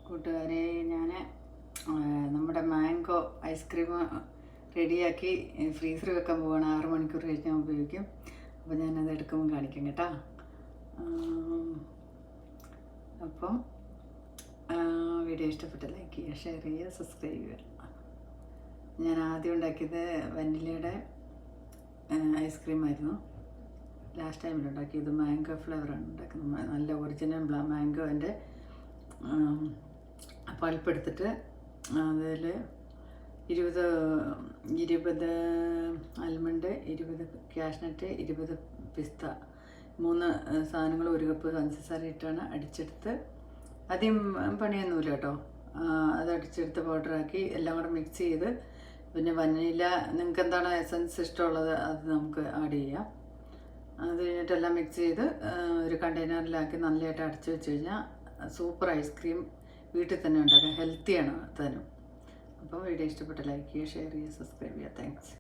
കൂട്ടുകാരെ, ഞാൻ നമ്മുടെ മാംഗോ ഐസ്ക്രീം റെഡിയാക്കി ഫ്രീസറിൽ വെക്കാൻ പോവാണ്. 6 മണിക്കൂർ കഴിഞ്ഞ് ഞാൻ ഉപയോഗിക്കും. അപ്പോൾ ഞാനത് എടുക്കുമ്പോൾ കാണിക്കാം കേട്ടോ. അപ്പം വീഡിയോ ഇഷ്ടപ്പെട്ട ലൈക്ക് ചെയ്യുക, ഷെയർ ചെയ്യുക, സബ്സ്ക്രൈബ് ചെയ്യുക. ഞാൻ ആദ്യം ഉണ്ടാക്കിയത് വനിലയുടെ ഐസ്ക്രീം ആയിരുന്നു. ലാസ്റ്റ് ടൈമിൽ ഉണ്ടാക്കിയത് മാംഗോ ഫ്ലേവറാണ് ഉണ്ടാക്കുന്നത്. നല്ല ഒറിജിനൽ മാംഗോൻ്റെ പൾപ്പെടുത്തിട്ട് അതിൽ 20 ആൽമണ്ട്, 20 കാഷ്നട്ട്, 20 പിസ്ത, 3 സാധനങ്ങൾ 1 കപ്പ് പഞ്ചസാര ഇട്ടാണ് അടിച്ചെടുത്ത്. ആദ്യം പണിയൊന്നുമില്ല കേട്ടോ. അത് അടിച്ചെടുത്ത് പൗഡറാക്കി എല്ലാം കൂടെ മിക്സ് ചെയ്ത്, പിന്നെ വനില നിങ്ങൾക്ക് എന്താണ് എസൻസ് ഇഷ്ടമുള്ളത് അത് നമുക്ക് ആഡ് ചെയ്യാം. അത് കഴിഞ്ഞിട്ടെല്ലാം മിക്സ് ചെയ്ത് ഒരു കണ്ടെയ്നറിലാക്കി നല്ലതായിട്ട് അടച്ചു വെച്ച് കഴിഞ്ഞാൽ സൂപ്പർ ഐസ്ക്രീം വീട്ടിൽ തന്നെ ഉണ്ടാക്കാം. ഹെൽത്തിയാണ് താനും. അപ്പോൾ വീഡിയോ ഇഷ്ടപ്പെട്ട ലൈക്ക് ചെയ്യുക, ഷെയർ ചെയ്യുക, സബ്സ്ക്രൈബ് ചെയ്യുക. താങ്ക്സ്.